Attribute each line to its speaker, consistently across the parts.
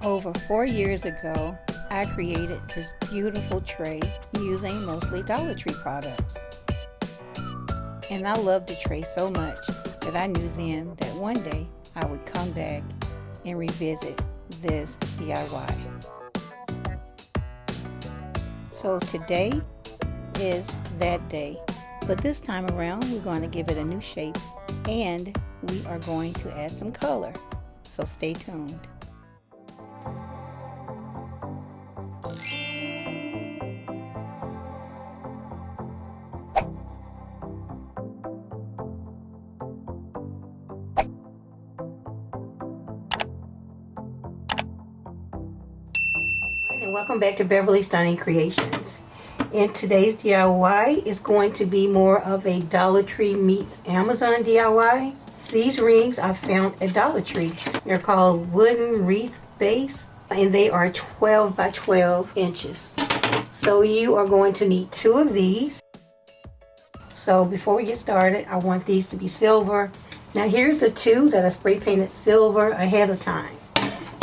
Speaker 1: Over 4 years ago, I created this beautiful tray using mostly Dollar Tree products. And I loved the tray so much that I knew then that one day I would come back and revisit this DIY. So today is that day, but this time around we're going to give it a new shape and we are going to add some color. So stay tuned. And welcome back to Beverly Stunning Creations. And today's DIY is going to be more of a Dollar Tree meets Amazon DIY. These rings I found at Dollar Tree. They're called wooden wreath base and they are 12 by 12 inches. So you are going to need 2 of these. So before we get started, I want these to be silver. Now here's the 2 that I spray painted silver ahead of time.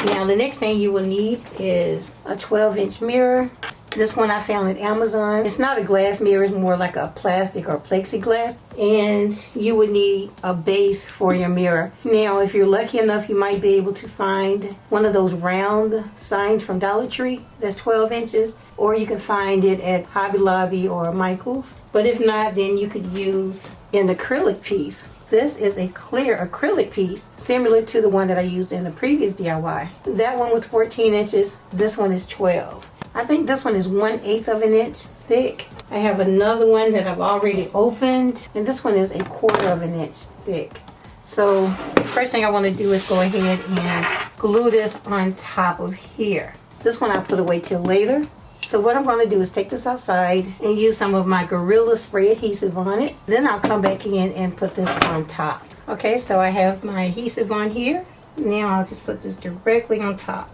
Speaker 1: Now the next thing you will need is a 12-inch mirror. This one I found at Amazon. It's not a glass mirror, it's more like a plastic or plexiglass. And you would need a base for your mirror. Now if you're lucky enough, you might be able to find one of those round signs from Dollar Tree that's 12 inches. Or you can find it at Hobby Lobby or Michael's. But if not, then you could use an acrylic piece. This is a clear acrylic piece, similar to the one that I used in the previous DIY. That one was 14 inches, this one is 12. I think this one is 1/8 of an inch thick. I have another one that I've already opened, and this one is 1/4 of an inch thick. So the first thing I want to do is go ahead and glue this on top of here. This one I'll put away till later. So what I'm going to do is take this outside and use some of my Gorilla Spray adhesive on it. Then I'll come back in and put this on top. Okay, so I have my adhesive on here. Now I'll just put this directly on top.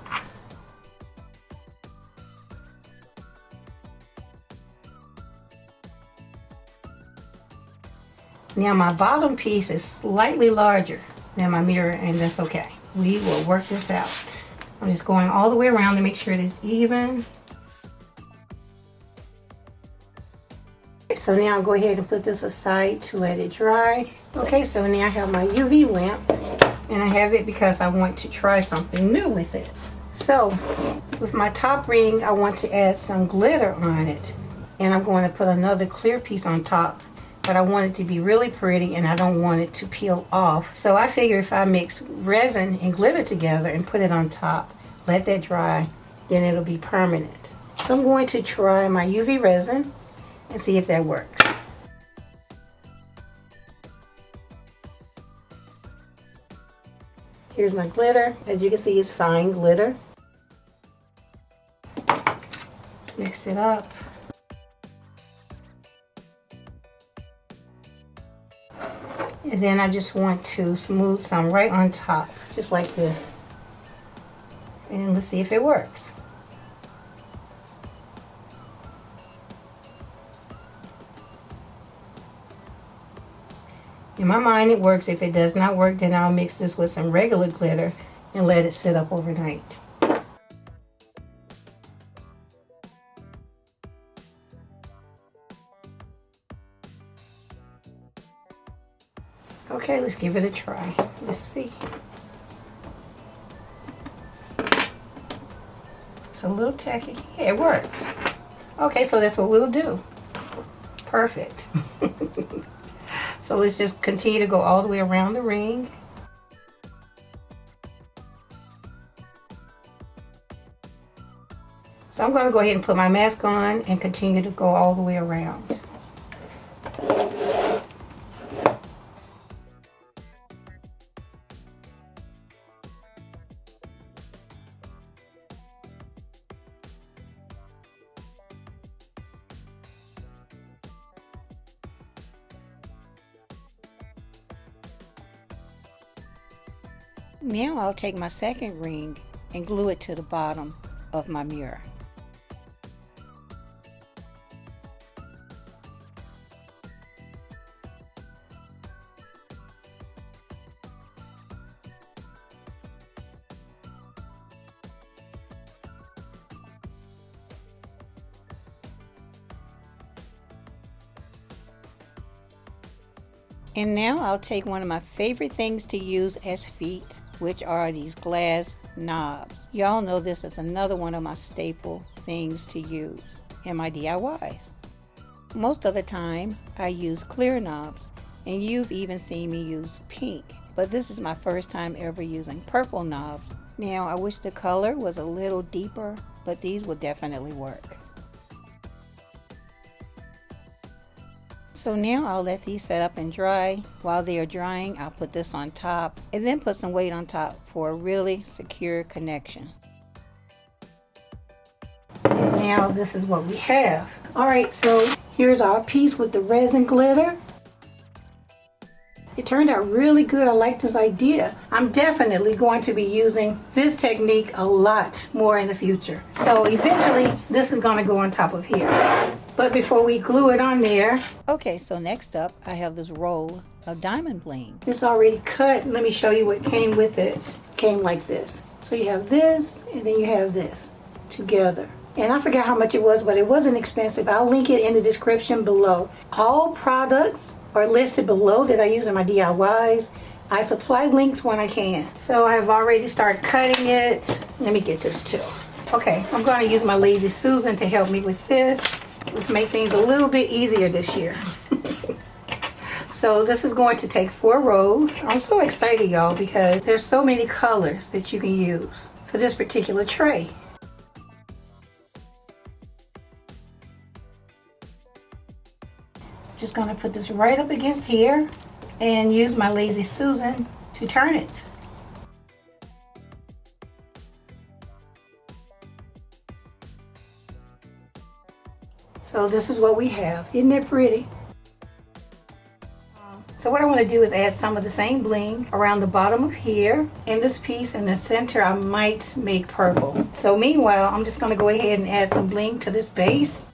Speaker 1: Now my bottom piece is slightly larger than my mirror, and that's okay. We will work this out. I'm just going all the way around to make sure it is even. So now I'll go ahead and put this aside to let it dry. Okay, so now I have my UV lamp, and I have it because I want to try something new with it. So with my top ring, I want to add some glitter on it, and I'm going to put another clear piece on top, but I want it to be really pretty and I don't want it to peel off. So I figure if I mix resin and glitter together and put it on top, let that dry, then it'll be permanent. So I'm going to try my UV resin and see if that works. Here's my glitter. As you can see, it's fine glitter. Mix it up. And then I just want to smooth some right on top, just like this. And let's see if it works. In my mind it works. If it does not work, then I'll mix this with some regular glitter and let it sit up overnight. Okay, let's give it a try. Let's see. It's a little tacky. Yeah, it works. Okay, so that's what we'll do. Perfect. So let's just continue to go all the way around the ring. So I'm going to go ahead and put my mask on and continue to go all the way around. Now I'll take my second ring and glue it to the bottom of my mirror. And now I'll take one of my favorite things to use as feet, which are these glass knobs. Y'all know this is another one of my staple things to use in my DIYs. Most of the time I use clear knobs, and you've even seen me use pink, but this is my first time ever using purple knobs. Now I wish the color was a little deeper, but these will definitely work. So now I'll let these set up and dry. While they are drying, I'll put this on top and then put some weight on top for a really secure connection. And now this is what we have. Alright, so here's our piece with the resin glitter. It turned out really good. I like this idea. I'm definitely going to be using this technique a lot more in the future. So eventually this is going to go on top of here. But before we glue it on there, okay, so next up I have this roll of diamond bling. It's already cut. Let me show you what came with it. It came like this. So you have this and then you have this together. And I forgot how much it was, but it wasn't expensive. I'll link it in the description below. All products are listed below that I use in my DIYs. I supply links when I can. So I've already started cutting it. Let me get this too. Okay, I'm going to use my Lazy Susan to help me with this. Let's make things a little bit easier this year. So this is going to take 4 rows. I'm so excited, y'all, because there's so many colors that you can use for this particular tray. Just going to put this right up against here and use my Lazy Susan to turn it. So this is what we have. Isn't that pretty? So what I want to do is add some of the same bling around the bottom of here. In this piece in the center, I might make purple. So meanwhile, I'm just going to go ahead and add some bling to this base.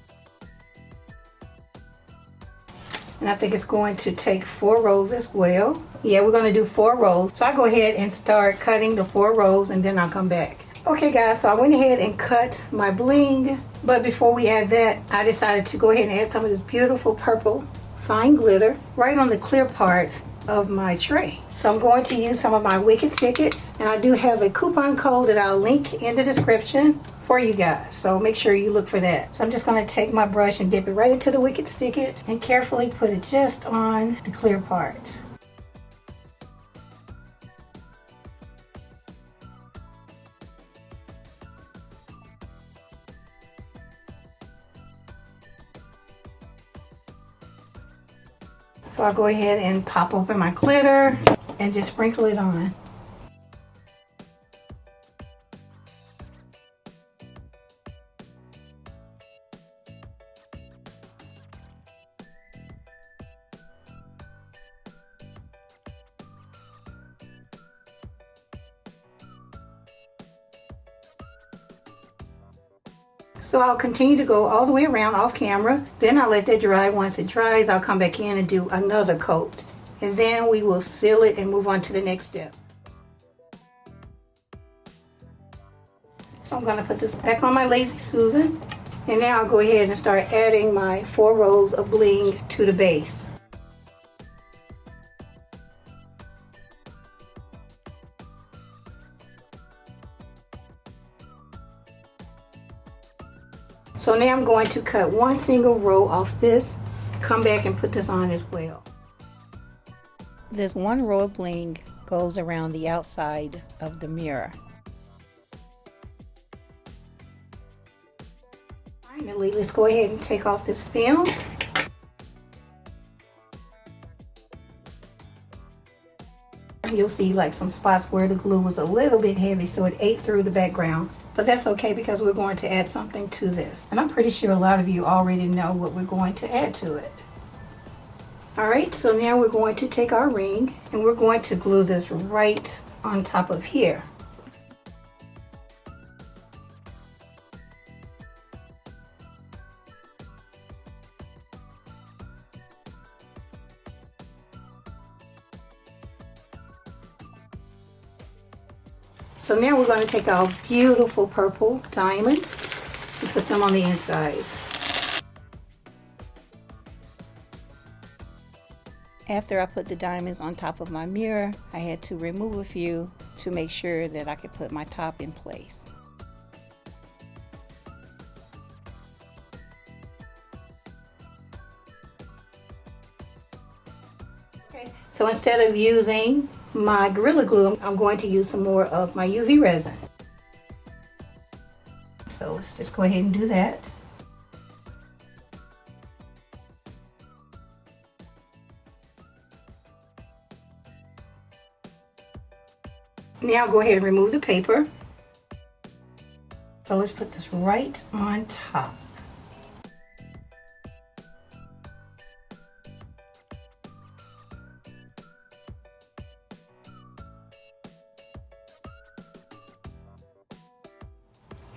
Speaker 1: And I think it's going to take 4 rows as well. Yeah, we're going to do 4 rows. So I'll go ahead and start cutting the 4 rows and then I'll come back. Okay guys, so I went ahead and cut my bling. But before we add that, I decided to go ahead and add some of this beautiful purple fine glitter right on the clear part of my tray. So I'm going to use some of my Wicked Stick-It. And I do have a coupon code that I'll link in the description for you guys, so make sure you look for that. So I'm just going to take my brush and dip it right into the Wicked Stick-It and carefully put it just on the clear part. So I'll go ahead and pop open my glitter and just sprinkle it on. So I'll continue to go all the way around off camera. Then I'll let that dry. Once it dries, I'll come back in and do another coat. And then we will seal it and move on to the next step. So I'm going to put this back on my Lazy Susan. And now I'll go ahead and start adding my 4 rows of bling to the base. So now I'm going to cut 1 single row off this, come back and put this on as well. This 1 row of bling goes around the outside of the mirror. Finally, let's go ahead and take off this film. You'll see like some spots where the glue was a little bit heavy, so it ate through the background. But that's okay because we're going to add something to this. And I'm pretty sure a lot of you already know what we're going to add to it. Alright, so now we're going to take our ring and we're going to glue this right on top of here. So now we're going to take our beautiful purple diamonds and put them on the inside. After I put the diamonds on top of my mirror, I had to remove a few to make sure that I could put my top in place. Okay, so instead of using my Gorilla Glue, I'm going to use some more of my UV resin. So let's just go ahead and do that. Now go ahead and remove the paper. So let's put this right on top.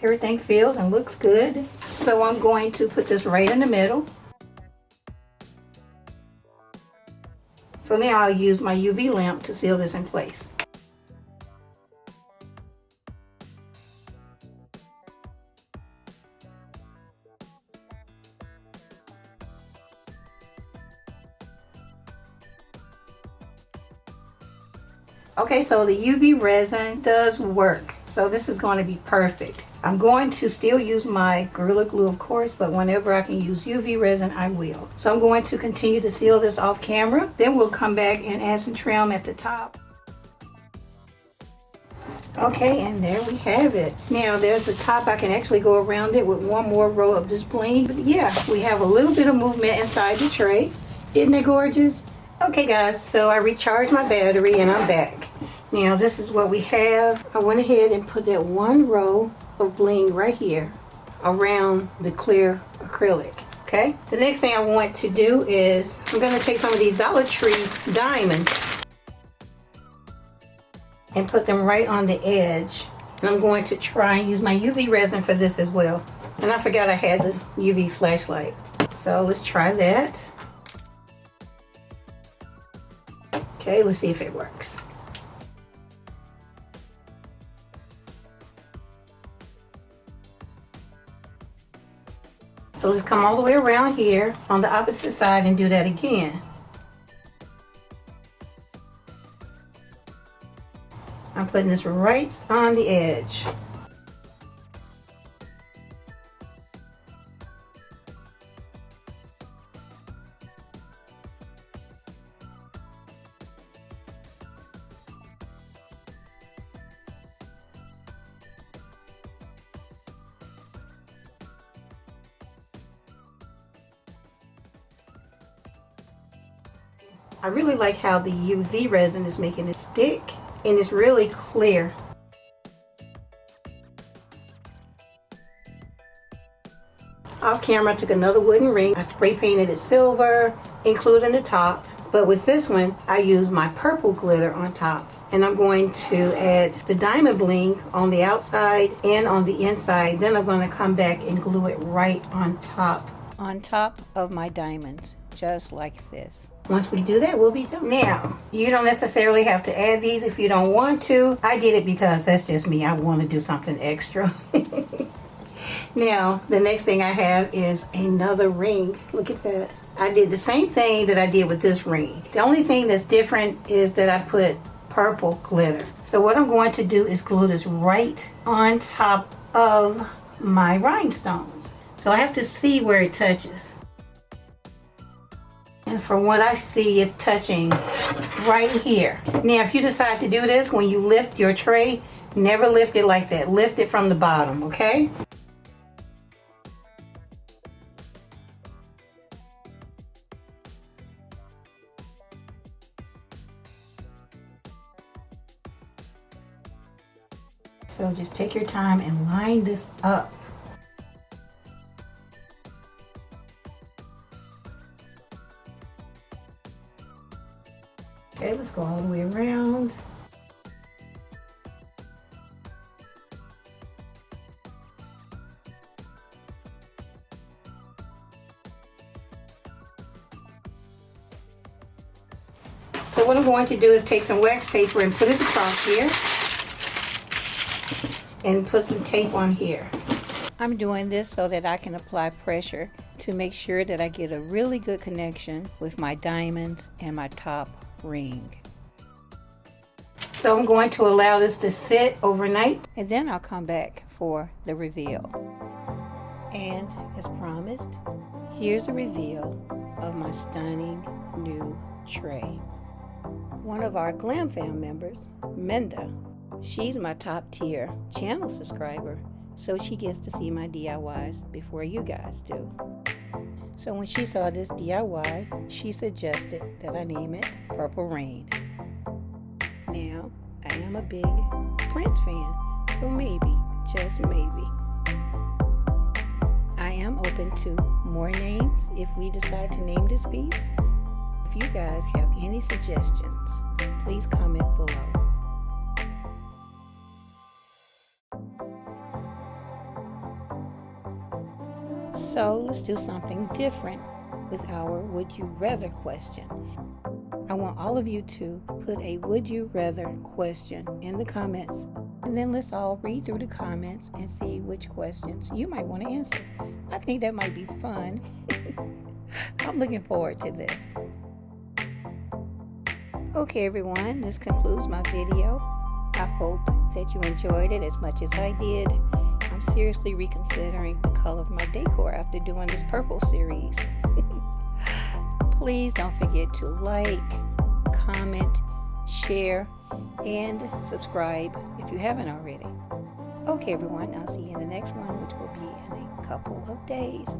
Speaker 1: Everything feels and looks good. So I'm going to put this right in the middle. So now I'll use my UV lamp to seal this in place. Okay, so the UV resin does work. So this is going to be perfect. I'm going to still use my Gorilla Glue, of course, but whenever I can use UV resin, I will. So I'm going to continue to seal this off camera. Then we'll come back and add some trim at the top. Okay, and there we have it. Now there's the top. I can actually go around it with one more row of this bling. But yeah, we have a little bit of movement inside the tray. Isn't it gorgeous? Okay guys, so I recharged my battery and I'm back. Now this is what we have. I went ahead and put that one row of bling right here around the clear acrylic. Okay, the next thing I want to do is I'm going to take some of these Dollar Tree diamonds and put them right on the edge. And I'm going to try and use my UV resin for this as well. And I forgot I had the UV flashlight. So let's try that. Okay, let's see if it works. So let's come all the way around here on the opposite side and do that again. I'm putting this right on the edge. I really like how the UV resin is making it stick and it's really clear. Off camera I took another wooden ring. I spray painted it silver, including the top. But with this one, I used my purple glitter on top. And I'm going to add the diamond bling on the outside and on the inside. Then I'm going to come back and glue it right on top of my diamonds, just like this. Once we do that, we'll be done. Now, you don't necessarily have to add these if you don't want to. I did it because that's just me. I want to do something extra. Now, the next thing I have is another ring. Look at that. I did the same thing that I did with this ring. The only thing that's different is that I put purple glitter. So what I'm going to do is glue this right on top of my rhinestones. So I have to see where it touches. And from what I see, it's touching right here. Now, if you decide to do this, when you lift your tray, never lift it like that. Lift it from the bottom, okay? So just take your time and line this up. Okay, let's go all the way around. So what I'm going to do is take some wax paper and put it across here and put some tape on here. I'm doing this so that I can apply pressure to make sure that I get a really good connection with my diamonds and my top ring. So I'm going to allow this to sit overnight, and then I'll come back for the reveal. And as promised, here's a reveal of my stunning new tray. One of our Glam Fam members, Minda, she's my top tier channel subscriber, so she gets to see my DIYs before you guys do. So when she saw this DIY, she suggested that I name it Purple Rain. Now, I am a big Prince fan, so maybe, just maybe, I am open to more names if we decide to name this piece. If you guys have any suggestions, please comment below. So let's do something different with our would you rather question. I want all of you to put a would you rather question in the comments, and then let's all read through the comments and see which questions you might want to answer. I think that might be fun. I'm looking forward to this. Okay everyone, this concludes my video. I hope that you enjoyed it as much as I did. I'm seriously reconsidering the color of my decor after doing this purple series. Please don't forget to like, comment, share, and subscribe if you haven't already. Okay everyone, I'll see you in the next one, which will be in a couple of days.